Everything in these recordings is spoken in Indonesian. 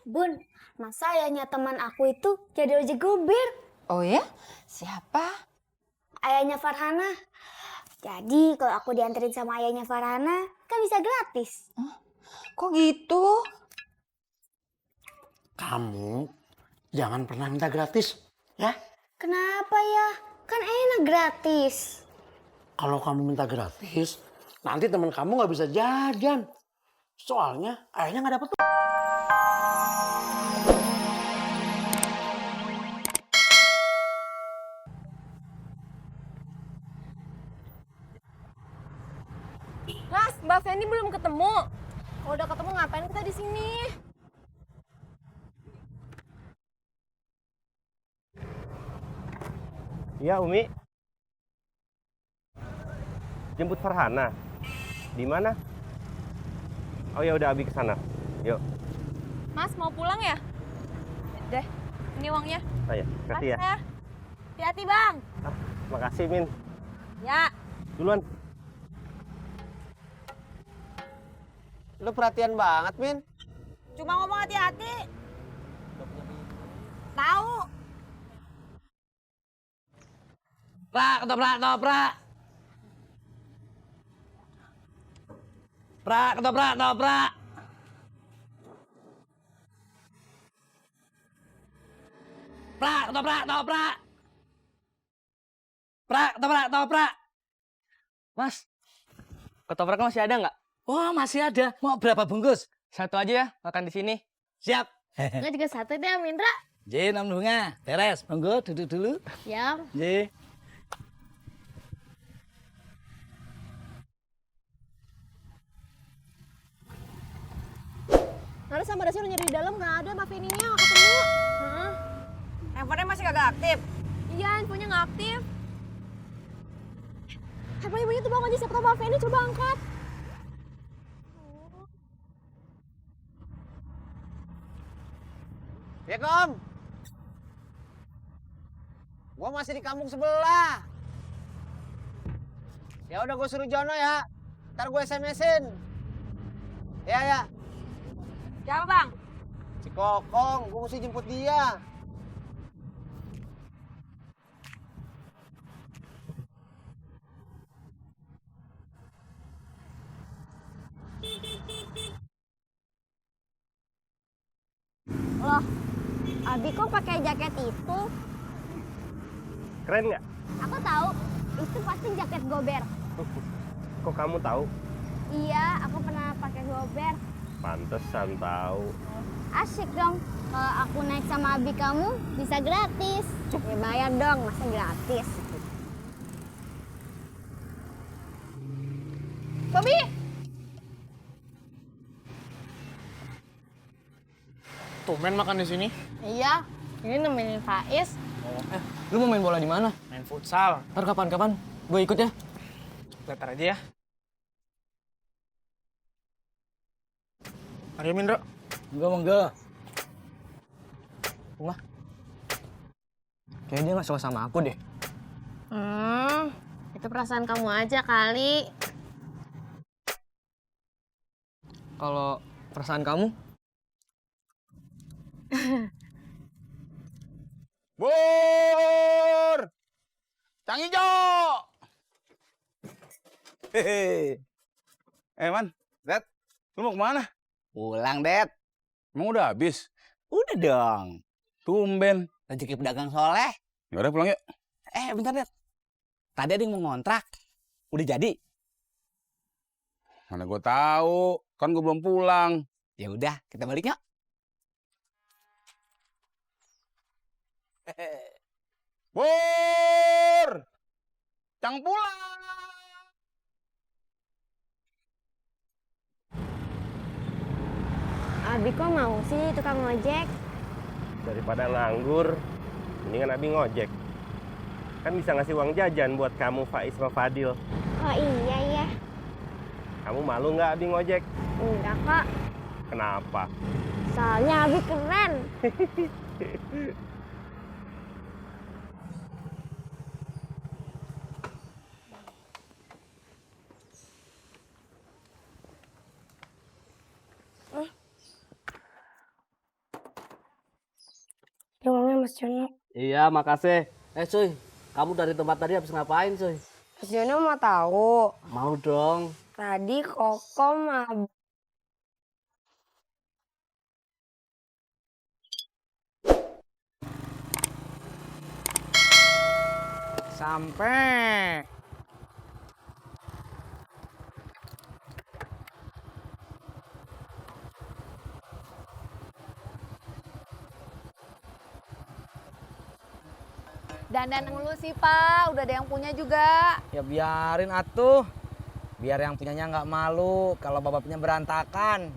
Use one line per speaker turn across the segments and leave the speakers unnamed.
Bun, masa ayahnya teman aku itu jadi ojek gober?
Oh ya? Siapa?
Ayahnya Farhana. Jadi kalau aku dianterin sama ayahnya Farhana, kan bisa gratis.
Kok gitu?
Kamu jangan pernah minta gratis, ya?
Kenapa ya? Kan enak gratis.
Kalau kamu minta gratis, nanti teman kamu nggak bisa jajan. Soalnya ayahnya nggak dapet.
Mas, Mbak Feni belum ketemu. Kalau udah ketemu ngapain kita di sini?
Iya, Umi. Jemput Farhana. Di mana? Oh ya udah, Abi ke sana. Yuk.
Mas mau pulang ya? Deh, ini uangnya.
Oh ya, kasih ya.
Hati-hati bang.
Makasih, Min.
Ya.
Duluan.
Lu perhatian banget, Min.
Cuma ngomong hati-hati. Tahu.
Prak, ketoprak, ketoprak. Prak, ketoprak, ketoprak. Prak, ketoprak, ketoprak. Prak, ketoprak, ketoprak.
Mas, ketopraknya masih ada nggak?
Wah, masih ada. Mau berapa bungkus?
Satu aja ya, makan di sini.
Siap.
Enggak juga satu deh, Mindra.
J, nom bunga. Beres. Monggo, duduk dulu.
Ya.
J.
Lalu sama Dasi udah nyari di dalam nggak ada Mbak Feninya nggak ketemu. Handphonenya masih kagak aktif. Iya, handphonenya nggak aktif. Handphone ibunya tuh bang aja, siapa tau Mbak Feni, coba angkat.
Ya, Kom. Gua masih di kampung sebelah. Ya udah gue suruh Jono ya. Ntar gue SMS-in. Ya.
Siapa bang?
Si Kokong, gue mesti jemput dia.
Loh, Abi kok pakai jaket itu?
Keren nggak?
Aku tahu, itu pasti jaket gober.
Kok kamu tahu?
Iya, aku pernah pakai gober.
Pantesan tahu.
Asik dong, kalau aku naik sama Abi kamu bisa gratis. Ya bayar dong, masa gratis.
Bobby!
Tumben makan di sini.
Iya, ini nemenin Faiz.
Lu mau main bola di mana? Main futsal. Ntar kapan-kapan gue ikut ya. Letar aja ya. Ayo Mindro.
Monggo.
Wah. Kayaknya dia gak suka sama aku deh.
Itu perasaan kamu aja kali.
Kalau perasaan kamu?
Bur! Cang Ijo!
Hehe. Man, Dad, lu mau kemana?
Pulang, Det.
Emang udah habis?
Udah dong.
Tumben.
Rezeki pedagang soleh.
Ya udah pulang yuk.
Bentar, Det. Tadi ada yang mau ngontrak. Udah jadi?
Mana gue tahu, kan gue belum pulang.
Ya udah, kita balik yuk.
Bur! Cang pulang.
Abi kok mau sih tukang ojek?
Daripada nganggur, mendingan Abi ngojek. Kan bisa ngasih uang jajan buat kamu, Faiz sama Fadil.
Oh iya ya.
Kamu malu nggak Abi ngojek?
Enggak kok.
Kenapa?
Soalnya Abi keren.
Mas Jono.
Iya, makasih. Cuy, kamu dari tempat tadi habis ngapain, cuy?
Mas Jono mau tahu.
Mau dong.
Tadi Kokom
Sampai.
Dandan dulu sih, Pak. Udah ada yang punya juga.
Ya biarin atuh. Biar yang punyanya nggak malu kalau babapnya berantakan.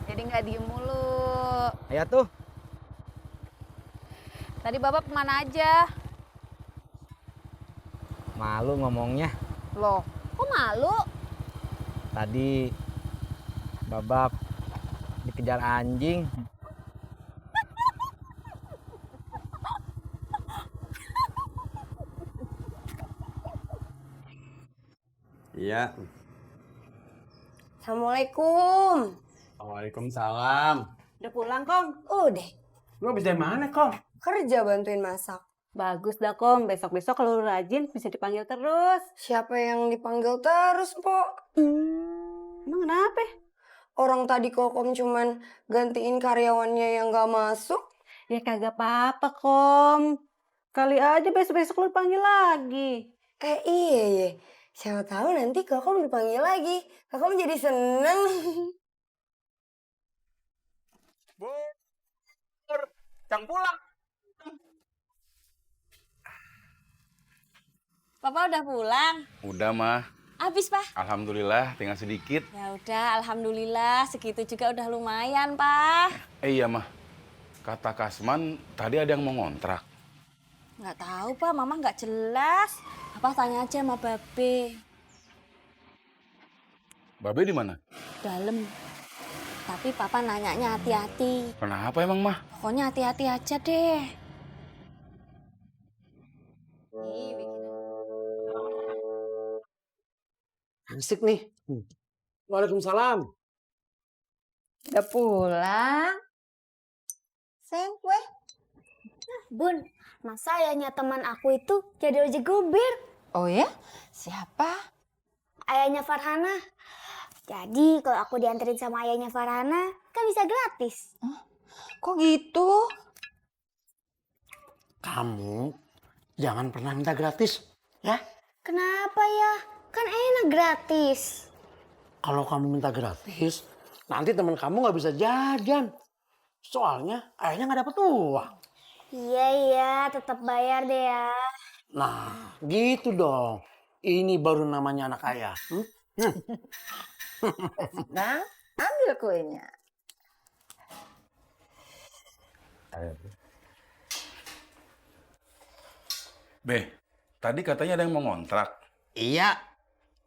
Jadi nggak diem mulu.
Ayo tuh.
Tadi Bapak kemana aja?
Malu ngomongnya.
Loh, kok malu?
Tadi babap dikejar anjing.
Iya.
Assalamualaikum.
Waalaikumsalam.
Udah pulang, Kong? Udah.
Lu habis dari mana, Kong?
Kerja bantuin masak.
Bagus dah, Kom. Besok-besok kalau rajin bisa dipanggil terus.
Siapa yang dipanggil terus, Pok?
Emang kenapa?
Orang tadi Kokom cuman gantiin karyawannya yang gak masuk.
Ya kagak apa-apa, Kom. Kali aja besok-besok lu dipanggil lagi.
Iya ya. Siapa tahu nanti Kokom dipanggil lagi. Kokom jadi seneng.
Bur, Cang pulang.
Papa udah pulang?
Udah, Mah.
Habis, Pak?
Alhamdulillah, tinggal sedikit.
Ya udah, alhamdulillah. Segitu juga udah lumayan, Pak.
Iya, Mah. Kata Kasman, tadi ada yang mau ngontrak.
Nggak tahu, Pak. Mama nggak jelas. Apa tanya aja sama Babe.
Babe di mana?
Dalam. Tapi Papa nanyanya hati-hati.
Kenapa emang, Mah?
Pokoknya hati-hati aja deh.
Asik nih. Waalaikumsalam.
Udah pulang?
Sayang kue. Nah, Bun, masa ayahnya teman aku itu jadi ojek gobir?
Oh ya? Siapa?
Ayahnya Farhana. Jadi kalau aku dianterin sama ayahnya Farhana, kan bisa gratis.
Kok gitu?
Kamu jangan pernah minta gratis, ya?
Kenapa ya? Kan enak gratis.
Kalau kamu minta gratis, nanti teman kamu nggak bisa jajan. Soalnya ayahnya nggak dapet uang.
Iya, tetap bayar deh ya.
Nah, gitu dong. Ini baru namanya anak ayah.
Nah, ambil kuenya.
Be, tadi katanya ada yang mau ngontrak.
Iya.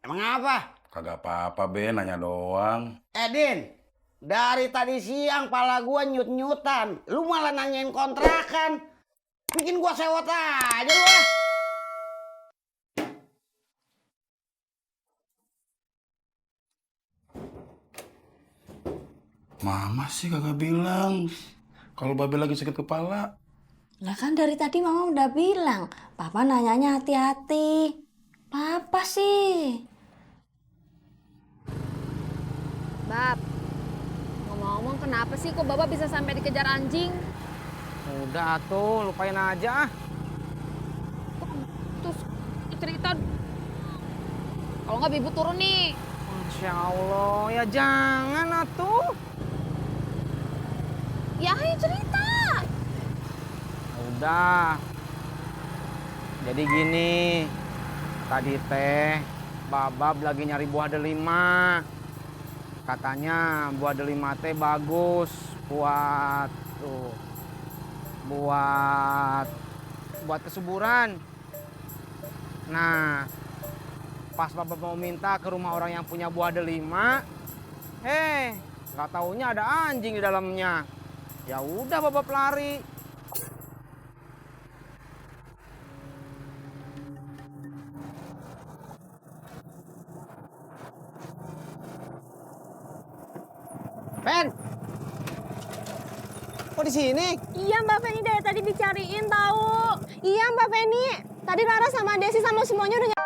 Emang apa?
Kagak apa-apa, Be, nanya doang.
Din, dari tadi siang pala gua nyut-nyutan. Lu malah nanyain kontrakan. Bikin gua sewot aja lu ah.
Mama sih kagak bilang kalau Babe lagi sakit kepala.
Lah kan dari tadi Mama udah bilang, Papa nanyanya hati-hati. Papa sih.
Bab, ngomong-ngomong kenapa sih kok Bapak bisa sampai dikejar anjing?
Udah tuh, lupain aja.
Terus cerita. Kalau nggak Bibu turun nih.
Masya Allah, ya jangan atuh.
Ya ayo cerita.
Udah. Jadi gini, tadi teh Babab lagi nyari buah delima. Katanya buah delima teh bagus buat kesuburan. Nah, pas Babab mau minta ke rumah orang yang punya buah delima, nggak taunya ada anjing di dalamnya. Ya udah Babab lari.
Ben.
Kok di sini?
Iya Mbak Feni dari tadi dicariin tahu. Iya Mbak Feni, tadi Rara sama Desi sama semuanya udah